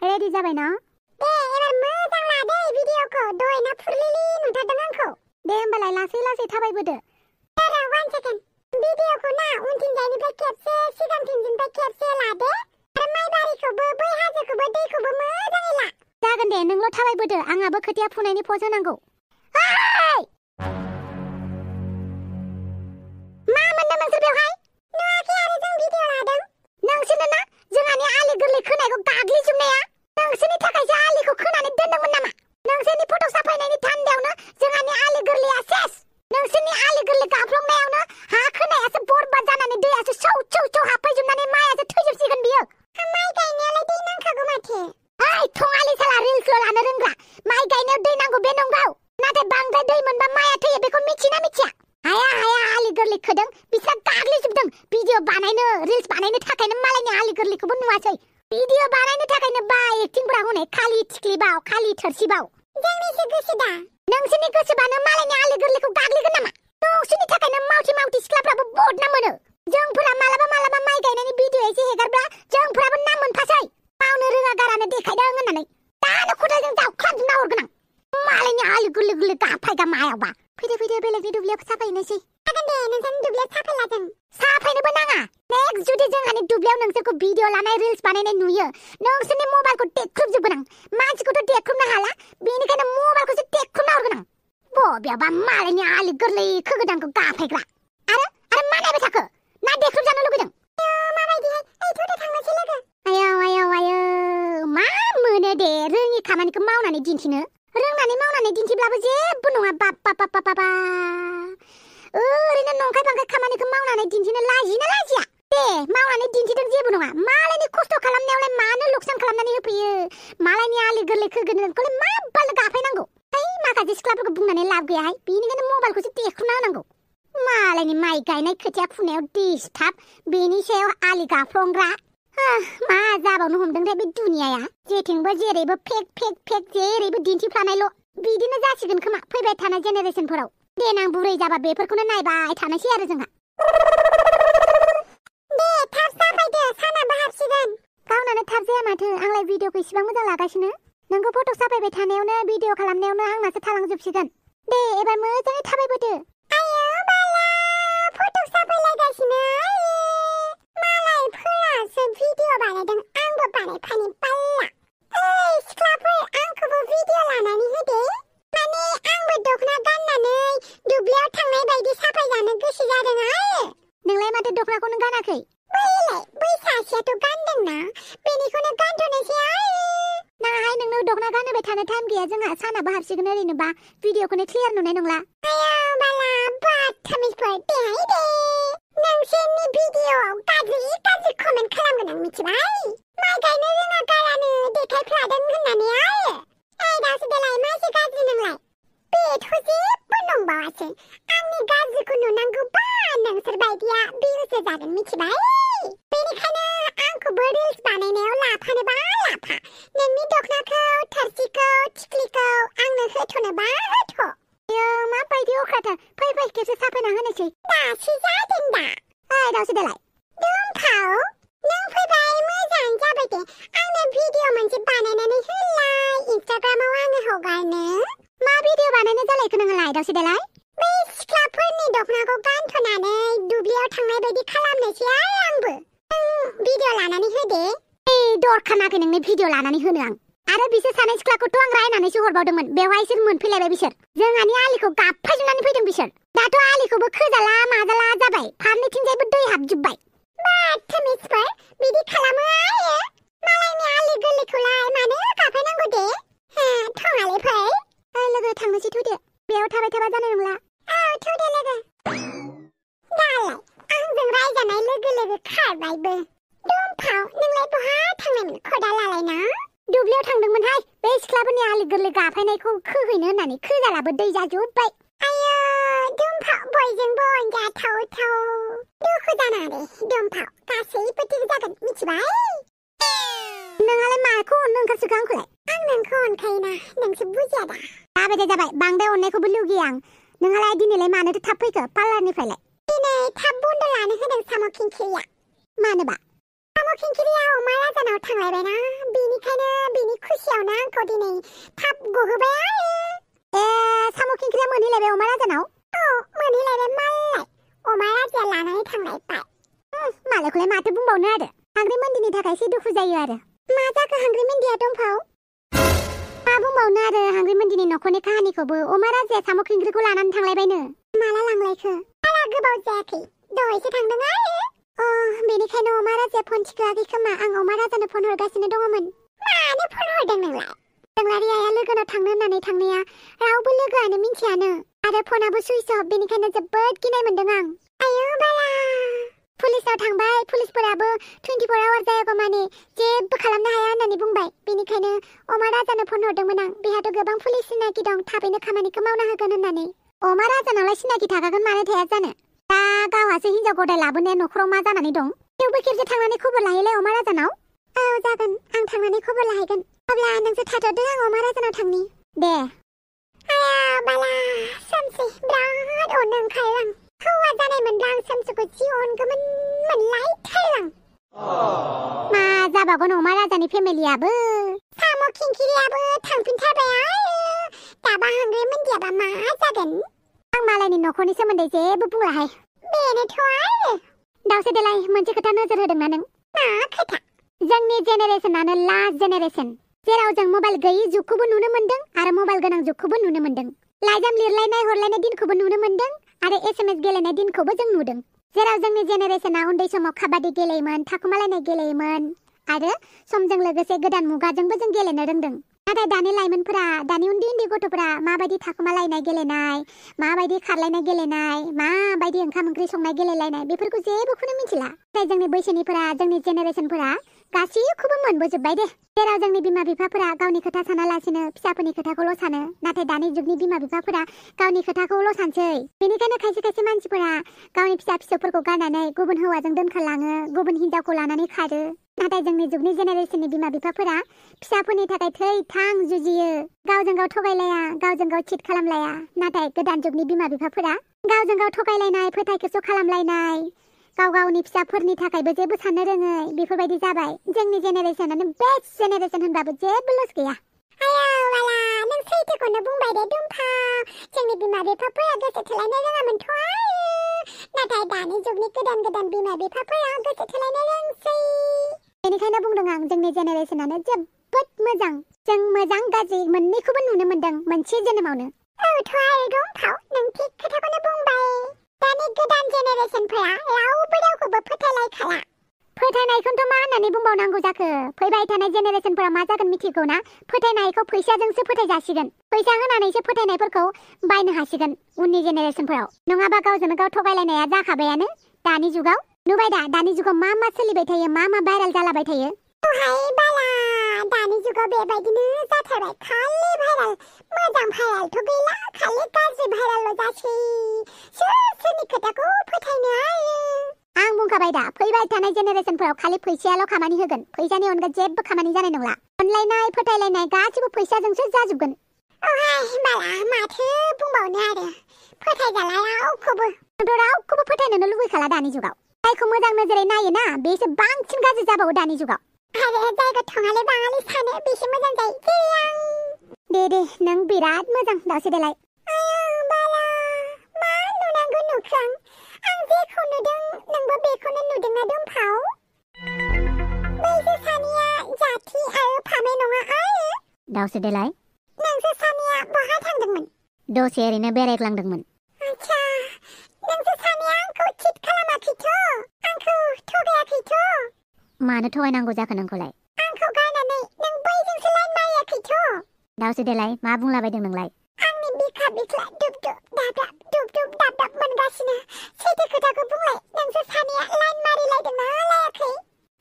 Ready जाबाय ना? दे एबार मोजां लादे भिडिअखौ दहायना फुरलिलि नुथारदों आंखौ। दे होमबालाय लासै थाबायबोदो। र' 1 सेकेन्ड। भिडिअखौ ना उनथिंजायनिफ्राय खेबसे सिगांथिंनिफ्राय खेबसे लादे आरो माइबारिखौबो बै हाजोखौबो दैखौबो मोजाङै ला। जागोन दे नोंल' थाबायबोदो आंहाबो खोथिया फुनायनि पज होनांगौ। मा मोनदों नोंसोर बेवहाय? नुवाखै आरो जों भिडिअ लादों। नोंसोरनो ना जोंहानि आलि गोरलै खोनायखौ गाग्लिजोबनाया? नोंसोरनि थाखायसो आलिखौ खोनानै दोनदोंमोन नामा? नोंसोरनि फट' साफायनायनि धान्दायावनो जोंहानि आलि गोरलैया सेस। नोंसोरनि आलि गोरलै गाफ्लंनायावनो हा खोनायासो बरबाद जानानै दैयासो सौ हाबफैजोबनानै माइयासो थैजोबसिगोन बियो। माइ गायनायालाय दै नांखागौ माथो। ओइ थङालि साला रिल्सल लानो रोंग्रा। माइ गायनायाव दै नांगौ बे नंगौ, नाथाय बांद्राय दै मोनबा माइया थैयो बेखौ मिथिना मिथिया? हाया आलि गोरलै खोदों बिस्रा गाग्लिजोबदों। भिडिअ बानायनो रिल्स बानायनो थाखायनो मालायनि आलि गोरलैखौबो नुवासै। भिडिअ बानायनो थाखायनो बा एक्टिंफोरा हनै खालि थिख्लिबाव खालि थोरसिबाव। जोंनिसो गोसो दा। नोंसोरनि गोसोबानो मालायनि आलि गोरलैखौ गाग्लिगोन नामा? नोंसोरनि थाखायनो मावथि सिख्लाफ्राबो बदनाम मोनो। जोंफोरा मालाबा माइ गायनायनि भिडिअ एसे हेगारब्ला जोंफोराबो नाम मोनफासै। मावनो रोङा गारानो देखायदों होननानै दानो खदालजों जावख्लाबजोबना हरगोन आं। मालायनि आलि गोरलै गाफायगा मायावबा। फैदो बेलेगनि दुब्लियाव साफायनोसै। जागोन दे नोंसोरनि दुब्लियाव साफायला जों। साफायनोबो नाङा। नेक्स्ट जुदि जोंहानि दुब्लियाव नोंसोरखौ भिडिअ लानाय रिल्स बानायनाय नुयो नोंसोरनि मबाइलखौ देख्रुबजोबगोन आं। मानसिखौथ' देख्रुबनो हाला बेनिखायनो मबाइलखौसो देख्रुबना हरगोन आं। बबेयावबा मालायनि आलि गोरलै खोगोदानखौ गाफायग्रा। आरो मा नायबाय थाखो? ना देख्रुबजानो लुगैदों? माबायदिहाय थौदो थांनोसै लोगो। आयौ मा मोनो दे रोङि खामानिखौ मावनानै दिन्थिनो? रोंनानै मावनानै दिन्थिब्लाबो जेबो नङा। बाबा ओरैनो नंखाय बांखाय खामानिखौ मावनानै दिन्थिनो लाजिया? दे मावनानै दिन्थिदों जेबो नङा। मालायनि खस्थ' खालामनायावलाय मानो लुकसान खालामनानै होफैयो? मालायनि आलि गोरलै खोगोदानखौलाय मा बाल गाफायनांगौ? माखासे सिख्लाफोरखौ बुंनानै लाब गैयाहाय, बेनिखायनो मबाइलखौसो देख्रुबना होनांगौ। मालायनि माइ गायनाय खोथिया फुनायाव डिस्टार्ब, बेनि सायाव आलि गाफ्लंग्रा। मा जाबावनो हमदोंथाय बे दुनियाया? जेथिंबो जेरैबो फेक जेरैबो दिन्थिफ्लानायल'। बिदिनो जासिगोन खोमा फैबाय थानाय जेनेरेसनफोराव। देनां बुरै जाबा बेफोरखौनो नायबाय थानोसै आरो जोंहा। दे थाब साफायदो सानाबो हाबसिगोन। गावनानो थाब जाया माथो, आंलाय भिडिअखौ इसिबां मोजां लागासिनो। नोंखौ फट' साफायबाय थानायावनो भिडिअ खालामनायावनो आंनासो थालांजोबसिगोन। दे एबार मोजाङै थाबायबोदो। आयौ बाला फट' साफायलायगासिनो। मालायफोरासो भिडिअ बानायदों आंबो बानायफानि बाल्ला। ओइ सिख्लाफोर आंखौबो भिडिअ लानानै होदे। माने आंबो दख'ना गाननानै दुब्लियाव थांनाय बायदि साफायजानो गोसो जादों आरो। नोंलाय माथो दख'नाखौनो गानाखै? बै सासेयाथ' गानदोंना बेनिखौनो गानथ'नोसै आरो। नाहाय नोंनो दख'ना गानहोबाय थानो टाइम गैया जोंहा, सानाबो हाबसिगोन ओरैनोबा भिडिअखौनो क्लियार नुनाय नंला। आयौ बाला बादथामिजफोर देहाय दे। नोंसोरनि भिडिअआव गाज्रि कमेन्ट खालामगोन आं मिथिबाय। माइ गायनो रोङा गारानो देखायफ्लादों होननानै आरो। दासो देलाय मासे गाज्रि नोंलाय? बेथ' जेबो नंबावासो। आंनि गाज्रिखौ नुनांगौबा नोंसोर बायदिया बिलसो जागोन मिथिबाय। बेनिखायनो आंखौबो रिल्स बानायनायाव लाफानोबा लाफा। नोंनि दख'नाखौ थोरसिखौ थिख्लिखौ आंनो होथ'नोबा होथ'। माबायदि अख्राथार। फै खेबसे साफायना होनोसै। दासो जादों दा। दासो देलाय। दुमफाव नों फैबाय मोजां जाबाय दे। आंनो भिडिअ मोनसे बानायनानै होलाय इन्स्टाग्रामाव आङो हगारनो। मा भिडिअ बानायनो जालायखो नोंलाय? दासो देलाय। बै सिख्लाफोरनि दख'नाखौ गानथ'नानै दुब्लियाव थांनाय बायदि खालामनोसै आंबो। भिडिअ लानानै होदे। दरखार नाङाखै नोंनो भिडिअ लानानै होनो आं। आरो बिसोर सानै सिख्लाखौथ' आं रायनानैसो हरबावदोंमोन। बेवहायसो मोनफैलायबाय बिसोर। जोंहानि आलिखौ गाफायजोबनानै फैदों बिसोर। दाथ' आलिखौबो खोजाला माजाला जाबाय, फारनैथिंजायबो दै हाबजोब्बाय। बादथामिजफोर बिदि खालामो आरो। मालायनि आलि गोरलैखौलाय मानो गाफायनांगौ दे? थङालि फै। लोगो थांनोसै थौदो। बेयाव थाबाय थाबा जानाय नंला। थौदे लोगो। दालाय आंजों रायजानाय लोगो खारबायबो। दुमफाव नोंलाय बहा थांनायमोन खदाल लालायना? दुब्लियाव थांदोंमोनहाय बे सिख्लाफोरनि आलि गोरलै गाफायनायखौ खोहैनो होननानै। खोजालाबो दै जाजोब्बाय। आयौ दुमफाव बयजोंबो अनजाथाव दुखु जानाङा दे दुमफाव, गासैबो थिग जागोन मिथिबाय। नोंहालाय माखौ अननो ओंखारसोखो आंखौलाय? आं नोंखौ अनखायोना, नोंसो बुजिया दा। जाबाय बांद्राय अननायखौबो लुगैया आं। नोंहालाय दिनैलाय मानोथो थाब फैखो पार्लारनिफ्रायलाय? दिनै थाब बन्द लानो होदों साम' खिंखिरिया। मानोबा? साम' खिंखिरिया अमा राजानाव थांलायबायना बेनिखायनो बेनि खुसियावनो आंखौ दिनै थाब गहोबाय आरो साम' खिंखिरिया मोनहैलायबाय अमा राजानाव मोनहैलायबाय मालाय अमा राजाया लानानै थांलायबाय मालायखौलाय माथो बुंबावनो आरो हांग्रि मोनदिनि थाखाय एसे दुखु जायो आरो मा जाखो हांग्रि मोनदिया दंफाव मा बुंबावनो आरो हांग्रि मोनदिनि न'खरनि काहानिखौबो अमा राजाया साम' खिंख्रिखौ लानानै थांलायबायनो माला लांलायखो बारा गोबाव जायाखै दहायसो थांदों आरो बेनिखायनो अमा राजाया फन थिखोआखै खोमा आं अमा राजानो फन हरगासिनो दङमोन मानो फन हरदों नोंलाय जोंलारि आइया लोगोनाव थांनो होननानै थांनाया रावबो लोगोआनो मिन्थियानो आरो फनाबो सुइच अफ बेनिखायनो जोबोद गिनाय मोनदों आं आयौ बाला पुलिसनाव थांबाय पुलिसफोराबो 24 आवार जायागौ माने जेबो खालामनो हाया होननानै बुंबाय बेनिखायनो अमा राजानो फन हरदोंमोन आं बेहाथ' गोबां पुलिस सिनाखि दं थाबैनो खामानिखौ मावना होगोन होननानै अमा राजानावलाय सिनाखि थाखागोन मानो थाया जानो दा गावहासो हिनजाव गदाय लाबोनाया न'खराव मा जानानै दं थेवबो खेबसे थांनानै खबर लाहैलाय अमा राजानाव जागोन आं थांनानै खबर लाहैगोन अब्ला नोंसोर थाथ'दो आं अमा राजानाव थांनि दे आया बाला सोमसि बिराद अननो ओंखारो आं हौवा जानायमोनब्ला आं सोमसिखौ जि अनगौमोन मोनलायथारो आं मा जाबावगोन अमा राजानि फेमिलियाबो साम' खिंखिरियाबो थांफिनथारबाय दाबा हांग्रि मोनदियाबा मा जागोन आं मालायनि न'खरनि सोमोन्दै जेबो बुंलाहाय बेनोथ' आरो दावसे देलाय मोनसे खोथा नोजोर होदोंना नों मा खोथा जोंनि जेनेरेसनानो लास्ट जेनेरेसन जेराव जों मबाइल गैयै जुगखौबो नुनो मोन्दों आरो मबाइल गोनां जुगखौबो नुनो मोन्दों लाइजाम लिरलायनाय हरलायनाय दिनखौबो नुनो मोन्दों आरो SMS गेलेनाय दिनखौबो जों नुदों जेराव जोंनि जेनेरेसना उन्दै समाव काबादि गेलेयोमोन थाखुमालायनाय गेलेयोमोन आरो समजों लोगोसे गोदान मुगाजोंबो जों गेलेनो रोंदों नाथाय दानि लाइमोनफोरा दानि उन्दै उन्दै गथ'फोरा माबायदि थाखुमालायनाय गेलेनाय माबायदि खारलायनाय गेलेनाय माबायदि ओंखाम ओंख्रि संनाय गेलेलायनाय बेफोरखौ जेबोखौनो मिथिला नाथाय जोंनि बैसोनिफोरा जोंनि जेनेरेसनफोरा गासैखौबो मोनबोजोब्बाय दे जेराव जोंनि बिमा बिफाफोरा गावनि खोथा सानालासिनो फिसाफोरनि खोथाखौल' सानो नाथाय दानि जुगनि बिमा बिफाफोरा गावनि खोथाखौल' सानसै बेनिखायनो खायसे खायसे मानसिफोरा गावनि फिसा फिसौफोरखौ गारनानै गुबुन हौवाजों दोनखारलाङो गुबुन हिनजावखौ लानानै खारो नाथाय जोंनि जुगनि जेनेरेसननि बिमा बिफाफोरा फिसाफोरनि थाखाय थै थां जुजियो गावजों गाव थगायलाया गावजों गाव चिट खालामलाया नाथाय गोदान जुगनि बिमा बिफाफोरा गावजों गाव थगायलायनाय फोथायखेबस' खालामलायनाय गाव गावनि फिसाफोरनि थाखायबो जेबो साननो रोङै बेफोरबायदि जाबाय जोंनि जेनेरेसनानो बेस्ट जेनेरेसन होनबाबो जेबो लस गैया आयौ बाला नों सैथोखौनो बुंबाय दे दुमफाव जोंनि बिमा बिफाफोरा गोसो थोलायनो रोङामोनथ' नाथाय दानि जुगनि गोदान गोदान बिमा बिफाफोरा गोसो थोलायनो रोंसै बेनिखायनो बुंदों आं जोंनि जेनेरेसनानो जोबोद मोजां जों मोजां गाज्रि मोननैखौबो नुनो मोन्दों मोनसे जोनोमावनो औथ' आरो दुमफाव नों थिग खोथाखौनो बुंबाय दानि गोदान जेनेरेसनफोरा रावबो रावखौबो फोथायलायखाला फोथायनायखौनोथ' मा होननानै बुंबावनांगौ जाखो फैबाय थानाय जेनेरेसनफोरा मा जागोन मिथिगौ ना फोथायनायखौ फैसाजोंसो फोथाय जासिगोन फैसा होनानैसो फोथायनायफोरखौ बायनो हासिगोन उननि जेनेरेसनफोराव नङाबा गावजोंनो गाव थगायलायनाया जाखाबायानो दानि जुगाव नुबाय दा दानि जुगाव मा मा सोलिबाय थायो मा मा भाइरेल जालाबाय थायो ओहाय बाला दानि जुगाव बेबायदिनो जाथारबाय खालि भाइरेल मोजां भाइरेलथ' गैला खालि गाज्रि भाइरेलल' जासै सोरनि खोथाखौ फोथायनो आं बुंखाबाय दा फैबाय थानाय जेनेरेसनफोराव खालि फैसायाल' खामानि होगोन फैसानि अनगा जेबो खामानि जानाय नंला अनलायनाय फोथायलायनाय गासिबो फैसाजोंसो जाजोबगोन ओहाय बाला माथो बुंबावनो आरो फोथायजाला रावखौबो आंथ' रावखौबो फोथायनोनो लुबैखाला दानि जुगाव जायखौ मोजां नोजोरै नायोना बेसो बांसिन गाज्रि जाबावो दानि जुगाव आरो जायगा थङाले बाङालि सानो बेसो मोजां जायो दे नों बिराद मोजां दावसे देलाय आयौ बाला मा नुनांगौ नुखो आं जेखौ नुदों नोंबो बेखौनो नुदोंना दुमफाव बैसोर सानैया जाथि आरो फामे नङा आरो दावसे देलाय नोंसोर सानैया बहा थांदोंमोन दसे ओरैनो बेरायग्लांदोंमोन आच्छा नोंसोर सानैया आंखौ चिट खालामाखैथ' आंखौ थगायाखैथ' मानो थगायनांगौ जाखो नोंखौलाय आंखौ गारनानै नों बैजोंसो लाइन मारियाखैथ' दावसे देलाय मा बुंलाबायदों नोंलाय आंनि बिखा बिख्ला दुब दुब दाब्राब मोनगासिनो सैथो खोथाखौ बुंलाय नोंसोर सानैया लाइन मारिलायदोंना लायाखै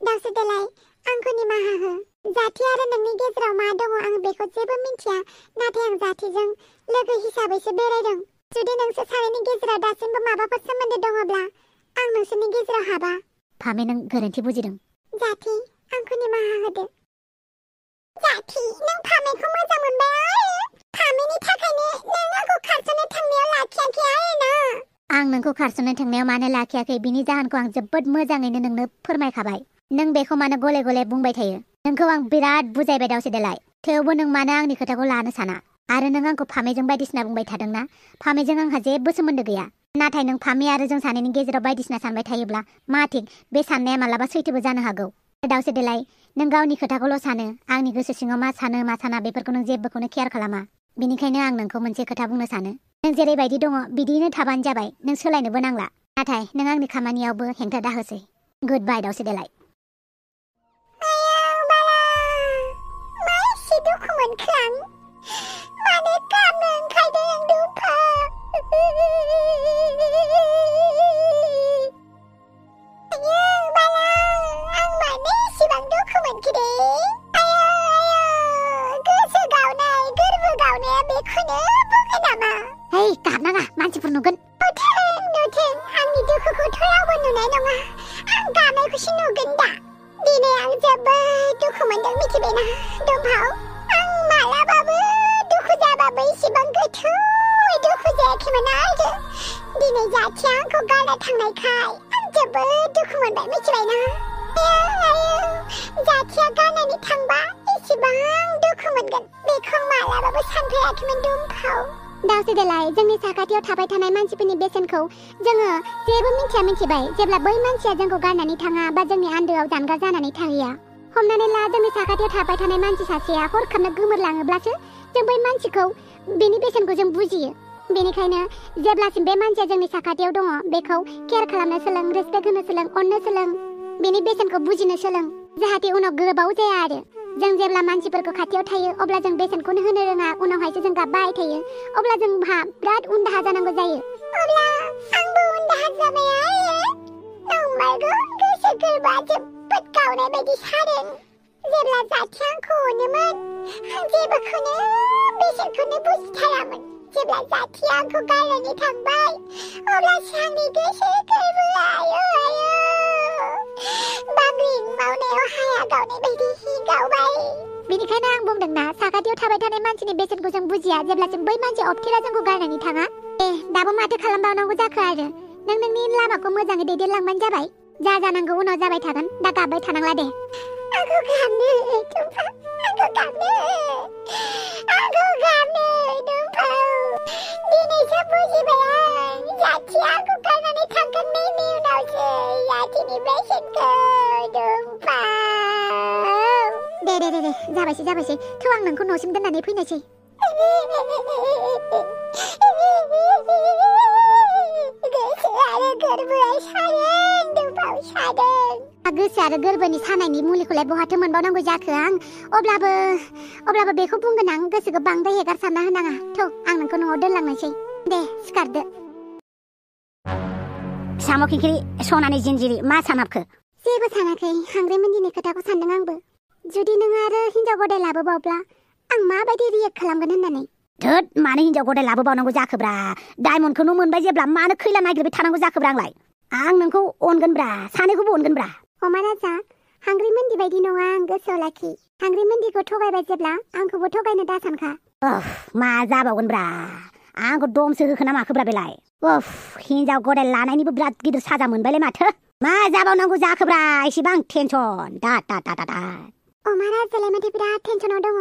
दावसे देलाय आंखौ निमाहा हो जाथि आरो नोंनि गेजेराव मा दङ आं बेखौ जेबो मिन्थिया नाथाय आं जाथिजों लोगो हिसाबैसो बेरायदों जुदि नोंसोर सानैनि गेजेराव दासिमबो माबाफोर सोमोन्दो दङब्ला आं नोंसोरनि गेजेराव हाबा फामे नों गोरोन्थि बुजिदों जाथि आंखौ निमाहा होदो जाथि नों फामेखौ मोजां मोनबाय फामेनि थाखायनो नों आंखौ खारस'नो थांनायाव लाखियाखै आरोना आं नोंखौ खारस'नो थांनायाव मानो लाखियाखै बिनि जाहोनखौ आं जोबोद मोजाङैनो नोंनो फोरमायखाबाय नों बेखौ मानो गले गले बुंबाय थायो नोंखौ आं बिराद बुजायबाय दावसे देलाय थेवबो नों मानो आंनि खोथाखौ लानो साना आरो नों आंखौ फामेजों बायदिसिना बुंबाय थादोंना फामेजों आंहा जेबो सोमोन्दो गैया नाथाय नों फामे आरो जों सानैनि गेजेराव बायदिसिना सानबाय थायोब्ला मा थिक बे साननाया मालाबा सैथोबो जानो हागौ दावसे देलाय नों गावनि खोथाखौल' सानो आंनि गोसो सिङाव मा साना बेफोरखौ नों जेबोखौनो केयार खालामा बेनिखायनो आं नोंखौ मोनसे खोथा बुंनो सानो नों जेरैबायदि दङ बिदिनो थाबानो जाबाय नों सोलायनोबो नांला नाथाय नों आंनि खामानियावबो हेंथा दाहोसै गुड बाय दावसे देलाय मानसिफोर नुगोन नुथों आंनि दुखुखौथ' रावबो नुनाय नङा आं गाबनायखौसो नुगोन दा दिनै आं जोबोद दुखु मोनदों मिथिबायना दंफाव आं मालाबाबो दुखु जाबाबो इसेबां गोथौयै दुखु जायाखैमोन आरो दिनै जाथिया आंखौ गारना थांनायखाय आं जोबोद दुखु मोनबाय मिथिबायना जाथिया गारनानै थांबा इसेबां दुखु मोनगोन बेखौ मालाबाबो सानफेराखैमोन दंफाव दावसे देलाय जोंनि साखाथियाव थाबाय थानाय मानसिफोरनि बेसेनखौ जोङो जेबो मिथिबाय जेब्ला बै मानसिया जोंखौ गारनानै थाङा बा जोंनि आन्दोआव जानगार जानानै थाहैया हमनानै ला जोंनि साखाथियाव थाबाय थानाय मानसि सासेया हरखाबनो गोमोरलाङोब्लासो जों बै मानसिखौ बेनि बेसेनखौ जों बुजियो बेनिखायनो जेब्लासिम बे मानसिया जोंनि साखाथियाव दङ बेखौ केयार खालामनो सोलों रेसपेक्ट होनो सोलों अननो सोलों बेनि बेसेनखौ बुजिनो सोलों जाहाथे उनाव गोबाव जाया आरो जों जेब्ला मानसिफोरखौ खाथियाव थायो अब्ला जों बेसेनखौनो होनो रोङा उनावहायसो जों गाबबाय थायो अब्ला जोंहा बिराद उनदाहा जानांगौ जायो अब्ला आंबो उनदाहा जाबाय नंमारगौ गोसो गोरबोआ जोबोद गावनाय बायदि सादों जेब्ला जाथिया आंखौ अनोमोन आं जेबोखौनो बेसेनखौनो बुजिथारामोन जेब्ला जाथिया आंखौ गारनानै थांबाय अब्लासो आंनि गोसो गोरबोआ बांग्रिं मावनायाव हाया गावनाय बायदि गावबाय बेनिखायनो आं बुंदोंना साखाथियाव थाबाय थानाय मानसिनि बेसेनखौ जों बुजिया जेब्लासिम बै मानसिया अबथिरा जोंखौ गारनानै थाङा दाबो माथो खालामबावनांगौ जाखो आरो नों नोंनि लामाखौ मोजाङै दैदेनलांबानो जाबाय जा जानांगौ उनाव जाबाय थागोन दा गाबबाय थानांला दे आंखौ गाबनो दुम्फा आंखौ गाबनो दुम्फा दिनैसो बुजिबाय आं जाथिया आंखौ गारनानै थांगोननि उनावसो जाथिनि बेसेनखौ दुम्फा दे जाबायसै थौ आं नोंखौ न'सिम दोननानै फैनोसै गोसो आरो गोरबोनि सानायनि मुलिखौलाय बहाथो मोनबावनांगौ जाखो आं अब्लाबो बेखौ बुंगोन आं गोसोखौ बांद्राय हेगारसारना होनाङा थौ आं नोंखौ न'आव दोनलांनोसै दे सिखारदो साम' खिंखिरि सनानि जिन्जिरि मा सानहाबखो जेबो सानाखै हांग्रेमोनदिनि खोथाखौ सानदों आंबो जुदि नों आरो हिनजाव गदाय लाबोबावब्ला आं माबायदि रियेक्ट खालामगोन होननानै धोद मानो हिनजाव गदाय लाबोबावनांगौ जाखोब्रा डायमन्डखौनो मोनबाय जेब्ला मानो खैला नागिरबाय थानांगौ जाखोब्रा आंलाय आं नोंखौ अनगोनब्रा सानैखौबो अनगोनब्रा अमा राजा हांग्रेमोनदि बायदि नङा आं गोसोआव लाखि हांग्रेमोनदिखौ थगायबाय जेब्ला आंखौबो थगायनो दा सानखा मा जाबावगोनब्रा आंखौ दमसो होखोना माखोब्रा बेलाय हिनजाव गदाय लानायनिबो बिराद गिदिर साजा मोनबायलाय माथो मा जाबावनांगौ जाखोब्रा एसेबां टेनसन दा अमा राजालाय माथो बिराद टेनसनाव दङ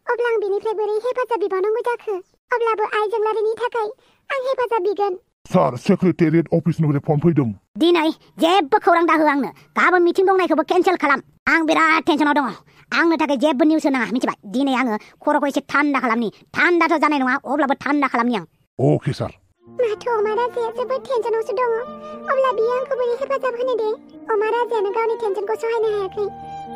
अब्ला आं बिनिफ्राय बोरै हेफाजाब बिबावनांगौ जाखो अब्लाबो आइजोंलारिनि थाखाय आं हेफाजाब बिगोन सार सेक्रेटारियेट अफिसनिफ्राय फन फैदों दिनै जेबो खौरां दाहो आंनो गाबोन मिटिं दंनायखौबो केन्सेल खालाम आं बिराद टेनसनाव दङ आंनो थाखाय जेबो निउस होनाङा मिथिबाय दिनै आङो खर'खौ एसे थान्दा खालामनि थान्दाथ' जानाय नङा अब्लाबो थान्दा खालामनि आं अके सार माथो अमा राजाया जोबोद टेनसनावसो दङ अब्ला बियो आंखौ बोरै हेफाजाब होनो दे अमा राजायानो गावनि टेनसनखौ सहायनो हायाखै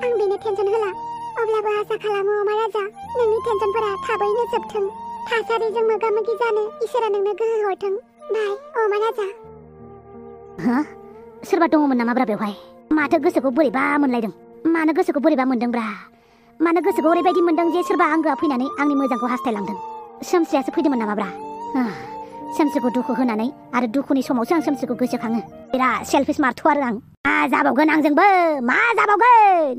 आं बेनो टेनसन होला अब्लाबो आसा खालामो अमा राजा नोंनि टेनसनफोरा थाबैनो जोबथों थासारिजों मोगा मोगि जानो इसोरा नोंनो गोहो हरथों बाय अमा राजा सोरबा दङमोन नामाब्रा बेवहाय माथो गोसोखौ बोरैबा मोनलायदों मानो गोसोखौ बोरैबा मोनदोंब्रा मानो गोसोखौ ओरैबायदि मोनदों जे सोरबा आंगोआ फैनानै आंनि मोजांखौ हास्थायलांदों सोमस्रियासो फैदोंमोन नामाब्रा सोमस्रिखौ दुखु होनानै आरो दुखुनि समावसो आं सोमस्रिखौ गोसोखाङो बिराद सेल्फिस मारथ' आरो आं मा जाबावगोन आंजोंबो मा जाबावगोन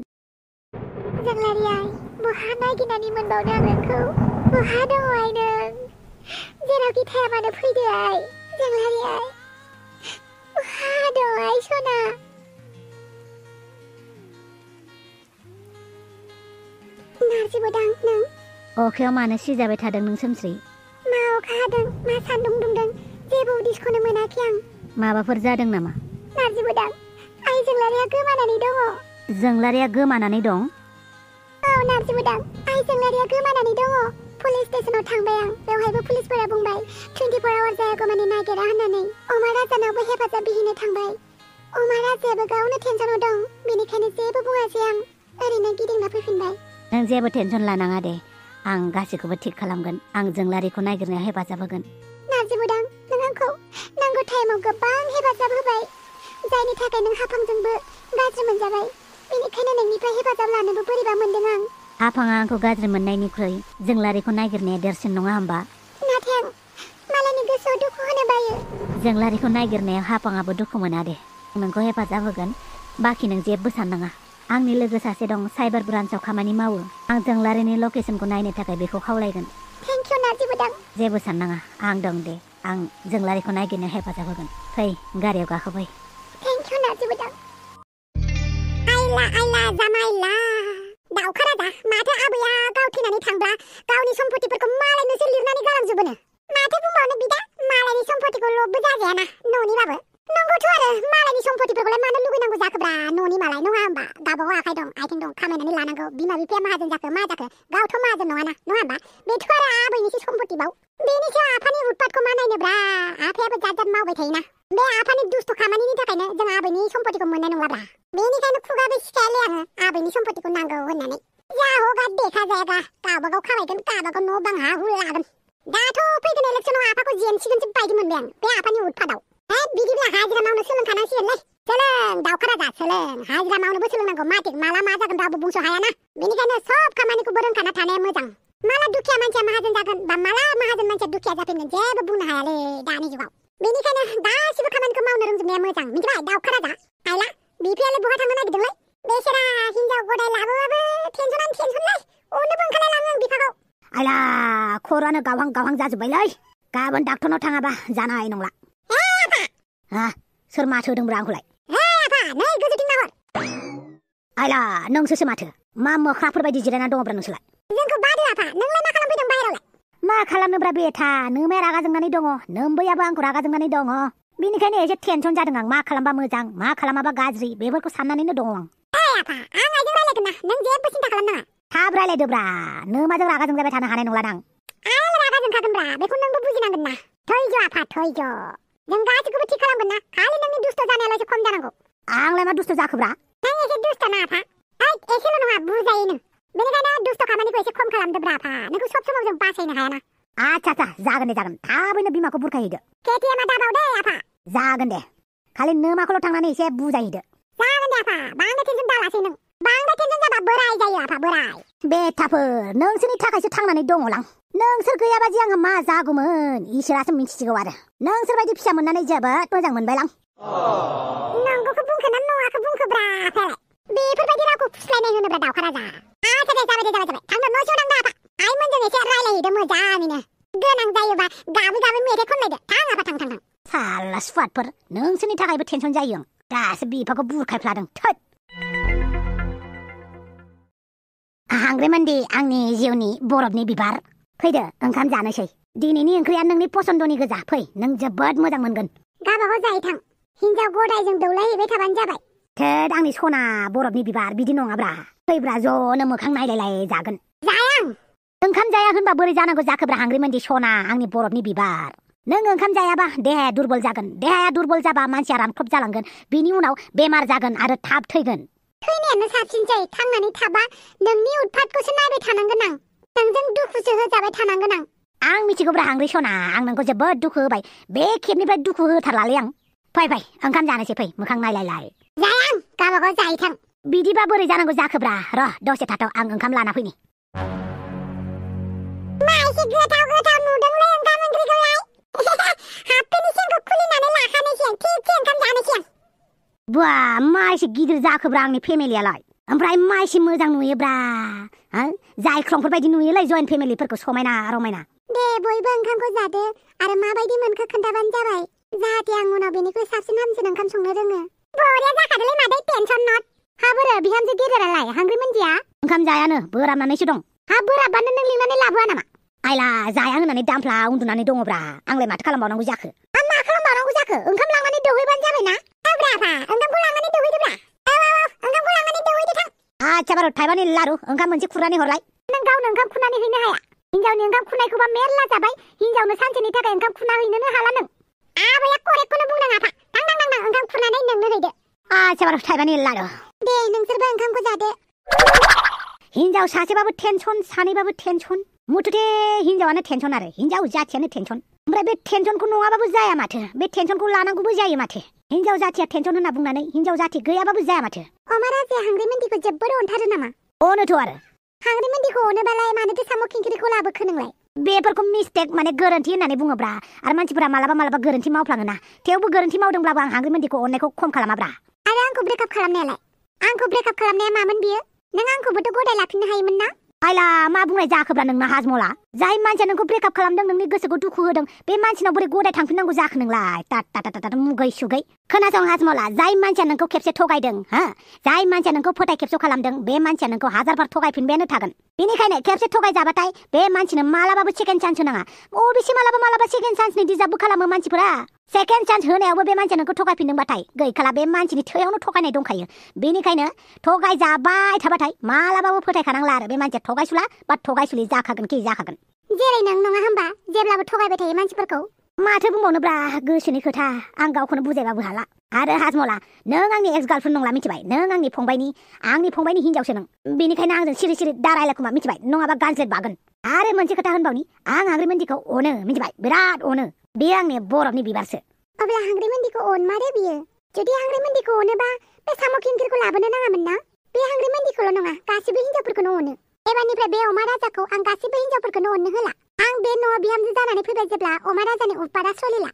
जोंलारि आइ बहा नागिरनानै मोनबावनो आं नोंखौ बहा दङ आइ नों जेरावखि थाया मानो फैदो आइ जोंलारि आइ बहा दङ आइ सना नारजिबोदां नों अखायाव मानो सिजाबाय थादों नों सोमस्रि मा अखा हादों मा सान्दुं दुंदों जेबो उदिसखौनो मोनाखै आं माबाफोर जादों नामा नारजिबोदां आइ जोंलारिया गोमानानै दङ जोंलारिया गोमानानै दं औ नारजिबोदां आइ जोंलारिया गोमानानै दङ पुलिस स्टेशनाव थांबाय आं बेवहायबो पुलिसफोरा बुंबाय 24 आवार जायागौमानि नागिरा होननानै अमा राजानावबो हेफाजाब बिहैनो थांबाय अमा राजायाबो गावनो टेनसनाव दं बेनिखायनो जेबो बुङासै आं ओरैनो गिदिंना फैफिनबाय नों जेबो टेनसन लानाङा दे आं गासैखौबो थिग खालामगोन आं जोंलारिखौ नागिरनायाव हेफाजाब होगोन नारजिबोदां नों आंखौ नांगौ टाइमाव गोबां हेफाजाब होबाय जायनि थाखाय नों हाफांजोंबो गाज्रि मोनजाबाय बेनिखायनो नोंनिफ्राय हेफाजाब लानोबो बोरैबा मोनदों आं हाफाङा आंखौ गाज्रि मोननायनिख्रुइ जोंलारिखौ नागिरनाया देरसिन नङा होमबा नाथाय आं मालायनि गोसोआव दुखु होनो बायो जोंलारिखौ नागिरनायाव हाफाङाबो दुखु मोना दे नोंखौ हेफाजाब होगोन बाखि नों जेबो साननाङा आंनि लोगो सासे दं साइबार ब्रान्चआव खामानि मावो आं जोंलारिनि लकेसनखौ नायनो थाखाय बेखौ खावलायगोन थेंक इउ नारजिबोदां जेबो साननाङा आं दं दे आं जोंलारिखौ नागिरनायाव हेफाजाब होगोन फै गारियाव गाखोबाय थेंक इउ नारजिबोदां आइला जामाइला दाउखा राजा माथो आबैया गाव थैनानै थांब्ला गावनि सम्पतिफोरखौ मालायनोसो लिरनानै गालांजोबोनो माथो बुंबावनो बिदा मालायनि सम्पतिखौ लबबो जाजायाना न'निबाबो नंगौथ' आरो मालायनि सम्पतिफोरखौलाय मानो लुगैनांगौ जाखोब्रा न'नि मालाय नङा होमबा गावबागाव आखाइ दं आथिं दं खामायनानै लानांगौ बिमा बिफाया माहाजोन जाखो मा जाखो गावथ' माहाजोन नङाना नङा होमबा बेथ' आरो आबैनिसो सम्पतिबाव बेनि सायाव आफानि उतपातखौ मा नायनोब्रा आफायाबो जाद मावबाय थायोना बे आफानि दुस्थ' खामानिनि थाखायनो जों आबैनि सम्पतिखौ मोननाय नङाब्रा बेनिखायनो खुगाबो सिखायालै आङो आबैनि सम्पतिखौ नांगौ होननानै जा होगा देखा जायगा गावबागाव खामायगोन गावबागाव न' बां हा हु लागोन दाथ' फैगोन इलेक्सनाव आफाखौ जेनसिगोनसो बायदि मोनबाय आं बे आफानि उतपाताव बिदिब्ला हाजिरा मावनो सोलोंखानांसिगोनलै सोलों दाउखा राजा सोलों हाजिरा मावनोबो सोलोंनांगौ माथिक माला मा जागोन रावबो बुंस' हायाना बेनिखायनो सब खामानिखौबो रोंखाना थानाया मोजां माला दुखिया मानसिया माहाजोन जागोन बा माला माहाजोन मानसिया दुखिया जाफिनगोन जेबो बुंनो हायालै दानि जुगाव बेनिखायनो गासिबो खामानिखौ मावनो रोंजोबनाया मोजां मिथिबाय दाउखा राजा आइला बिफायालाय बहा थांनो नागिरदोंलै बेसेरा हिनजाव गदाय लाबोबाबो टेनसनानो टेनसनलै अनोबो ओंखारलायलाङो आं बिफाखौ आइला खर'आनो गावहां जाजोब्बायलै गाबोन डाक्टरनाव थाङाबा जानाय नंला सोर माथो होदोंब्रा आंखौलाय आफा नै गोजौथिं नाहर आइला नोंसोसो माथो मा मोख्राफोर बायदि जिरायना दङब्रा नोंसोरलाय जोंखौ बादो आफा नोंलाय मा खालामफैदों बाहेरावलाय मा खालामनोब्रा बेथा नोमाया रागा जोंनानै दङ नोम्बैयाबो आंखौ रागा जोंनानै दङ बेनिखायनो एसे टेनसन जादों आं मा खालामबा मोजां मा खालामाबा गाज्रि बेफोरखौ साननानैनो दङ आं आफा आं आइजों रायलायगोन ना नों जेबो सिन्था खालामनाङा थाब रायलायदोब्रा नोमाजों रागा जोंलायबाय थानो हानाय नंला आं रागा जोंखागोनब्रा बेखौ नोंबो बुजिनांगोन ना थैज' आफा थैज' जों गासिखौबो थिग खालामगोन ना खालि नोंनि दुस्थ' जानायाल'सो खम जानांगौ आंलाय मा दुस्थ' जाखोब्रा नों एसे दुस्थ' ना आफा एसेल' नङा बुजायोनो बेनिखायनो दुस्थ' खामानिखौ एसे खम खालामदोब्रा आफा नोंखौ सब समाव जों बासायनो हायाना आच्छा जागोन दे जागोन थाबैनो बिमाखौ बुरखायहैदो केटिएमआ दाबाव दे आफा जागोन दे खालि नोमाखौल' थांनानै एसे बुजायहैदो जागोन दे आफा बांद्राय टेनसन दालासै नों बांद्राय टेनसन जाबा बोराय जायो आफा बोराय बेथाफोर नोंसोरनि थाखायसो थांनानै दङलां नोंसोर गैयाबा जे आङो मा जागौमोन इसोरासो मिथिसिगौ आरो नोंसोर बायदि फिसा मोननानै जोबोद मोजां मोनबायलां नंगौखौ बुंखोना नङाखौ बुंखोब्रा आफायालाय बेफोरबायदि रावखौ फुस्लायनाय होनोब्रा दाउखा राजा आच्छा दे जाबाय थांनो न' सिङाव थांदो आफा आइमोनजों एसे रायलायहैदो मोजाङैनो गोनां जायोबा गाबै मेथाइ खनलायदो थां आफा थां साला सुवादफोर नोंसोरनि थाखायबो टेनसन जायो आं दासो बिफाखौ बुरखायफ्लादों थोद हांग्रेमोनदि आंनि जिउनि बरफनि बिबार फैदो ओंखाम जानोसै दिनैनि ओंख्रिया नोंनि पसन्दनि गोजा फै नों जोबोद मोजां मोनगोन गाबागाव जायै थां हिनजाव गदायजों दौलायहैबाय थाबानो जाबाय थोद आंनि सना बरफनि बिबार बिदि नङाब्रा फैब्रा ज'नो मोखां नायलायलाय जागोन जाया ओंखाम जाया होनबा बोरै जानांगौ जाखोब्रा हांग्रेमोनदि सना आंनि बरफनि बिबार नों ओंखाम जायाबा देहाया दुरबल जागोन देहाया दुरबल जाबा मानसिया रानख्रब जालांगोन बिनि उनाव बेमार जागोन आरो थाब थैगोन थैनायानो साबसिनसै थांनानै थाबा नोंनि उतपातखौसो नायबाय थानांगोन आं नोंजों दुखुसो होजाबाय थानांगोन आं मिथिगौब्रा हांग्रि सना आं नोंखौ जोबोद दुखु होबाय बे खेबनिफ्राय दुखु होथारलालै आं फै ओंखाम जानोसै फै मोखां नायलायलाय जाया गाबागाव जायै थां बिदिबा बोरै जानांगौ जाखोब्रा र' दसे थाथ' आं ओंखाम लाना फैनि मा एसे गोथाव नुदोंलै ओंखाम ओंख्रिखौलाय हाबफेनि सेनखौ खुलिनानै लाखानोसै आं थिगसे ओंखाम जानोसै आं बुवा मा एसे गिदिर जाखोब्रा आंनि फेमिलियालाय ओमफ्राय मा एसे मोजां नुयोब्रा जायख्लंफोर बायदि नुयोलै जयेन्ट फेमिलिफोरखौ समायना रमायना दे बयबो ओंखामखौ जादो आरो माबायदि मोनखो खोन्थाबानो जाबाय जाहाथे आं उनाव बेनिख्रुइ साबसिन हामसिन ओंखाम संनो रोङो बरिया जाखादोलै मादै टेनसन नट हाबोरो बिहामजो गेदेरालाय हांग्रिमोनदिया ओंखाम जायानो बोराबनानैसो दं हा बोराबानो नों लिंनानै लाबोआ नामा आइला जाया होननानै दामफ्ला उन्दुनानै दङब्रा आंलाय माथो खालामबावनांगौ जाखो मा खालामबावनांगौ जाखो ओंखाम लांनानै दौहैबानो जाबायना ब्राफा ओंखामखौ लांनानै दौहैदोब्रा ओंखामखौ लांनानै दौहैदो थां आच्छा बार' थाइबानि लारु ओंखाम मोनसे खुरनानै हरलाय नों गावनो ओंखाम खुरनानै हैनो हाया हिनजावनि ओंखाम खुरनायखौबा मेरला जाबाय हिनजावनो सानसेनि थाखाय ओंखाम खुरना हैनोनो हाला नों आबैया करेक्टखौनो बुंदों आफा थां ओंखाम खुरनानै नोंनो हैदो आच्छा बार' थाइबानि लारु दे नोंसोरबो ओंखामखौ जादो हिनजाव सासेबाबो टेनसन सानैबाबो टेनसन मुथुथे हिनजावानो टेनसन आरो हिनजाव जाथियानो टेनसन ओमफ्राय बे टेनसनखौ नङाबाबो जाया माथो बे टेनसनखौ लानांगौबो जायो माथो हिनजाव जाथिया टेनसन होनना बुंनानै हिनजाव जाथि गैयाबाबो जाया माथो अमाराजे हांग्रिमोनदिखौ जोबोर अनथारो नामा अनोथ' आरो हांग्रिमोनदिखौ अनोबालाय मानोथो साम' खिंख्रिखौ लाबोखो नोंलाय बेफोरखौ मिस्टेक माने गोरोन्थि होननानै बुङोब्रा आरो मानसिफोरा मालाबा गोरोन्थि मावफ्लाङोना थेवबो गोरोन्थि मावदोंब्लाबो आं हांग्रिमोनदिखौ अननायखौ खम खालामाब्रा आरो आंखौ ब्रेकआप खालामनायालाय आंखौ ब्रेकआप खालामनाया मामोन बियो नों आंखौबोथ' गदाय लाफिननो हायोमोन ना आइला मा बुंनाय जाखोब्रा नोंना हाजमला जाय मानसिया नोंखौ ब्रेकआप खालामदों नोंनि गोसोखौ दुखु होदों बे मानसिनाव बोरै गदाय थांफिननांगौ जाखो नोंलाय ता मुगै सुगै खोनासं हाजमला जाय मानसिया नोंखौ खेबसे थगायदों हो जाय मानसिया नोंखौ फोथाय खेबस' खालामदों बे मानसिया नोंखौ हाजारबार थगायफिनबायानो थागोन बेनिखायनो खेबसे थगायजाबाथाय बे मानसिनो मालाबाबो सेकेन्ड चान्स होनाङा अबेसे मालाबा सेकेन्ड चान्सनि डिजार्भबो खालामो मानसिफोरा सेकेन्ड चान्स होनायावबो बे मानसिया नोंखौ थगायफिनदोंबाथाय गैखाला बे मानसिनि थैयावनो थगायनाय दंखायो बेनिखायनो थगायजाबाय थाबाथाय मालाबाबो फोथायखानांला आरो बे मानसिया थगायसुला बा थगायसुलि जाखागोन जेरै नों नङा होमबा जेब्लाबो थगायबाय थायो मानसिफोरखौ माथो बुंबावनोब्रा गोसोनि खोथा आं गावखौनो बुजायबाबो हाला आरो हाजमला नों आंनि एक्स गार्लफ्रेन्ड नंला मिथिबाय नों आंनि फंबायनि हिनजावसो नों बेनिखायनो आंजों सिरि दारायला खोमा मिथिबाय नङाबा गाज्लेट बागोन आरो मोनसे खोथा होनबावनि आं हांग्रिमोनदिखौ अनो मिथिबाय बिराद अनो बेयो आंनि बरफनि बिबारसो अब्ला हांग्रिमोनदिखौ अनमारो बियो जुदि हांग्रिमोनदिखौ अनोबा बे साम' खिंख्रिखौ लाबोनो नाङामोन ना बे हांग्रिमोनदिखौल' नङा गासिबो हिनजावफोरखौनो अनो एबारनिफ्राय बे अमा राजाखौ आं गासिबो हिनजावफोरखौनो अननो होला आं बे न'आव बिहामजो जानानै फैबाय जेब्ला अमा राजानि उत्पादा सलिला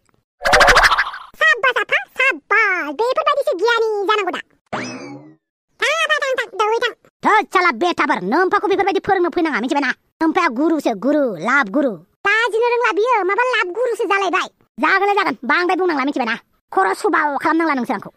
साब्बास आफा साब्बास बेफोरबायदिसो गियानि जानांगौ दा थां दौहै थां थोद साला बेटाफोर नोम्फाखौ बेफोरबायदि फोरोंनो फैनाङा मिथिबायना नोम्फाया गुरुसो गुरु लाभ गुरु लाजिनो रोंला बियो माबा लाभ गुरुसो जालायबाय जागोन बांद्राय बुंनांला मिथिबायना खर' सुबाव खालामनांला नोंसोर आंखौ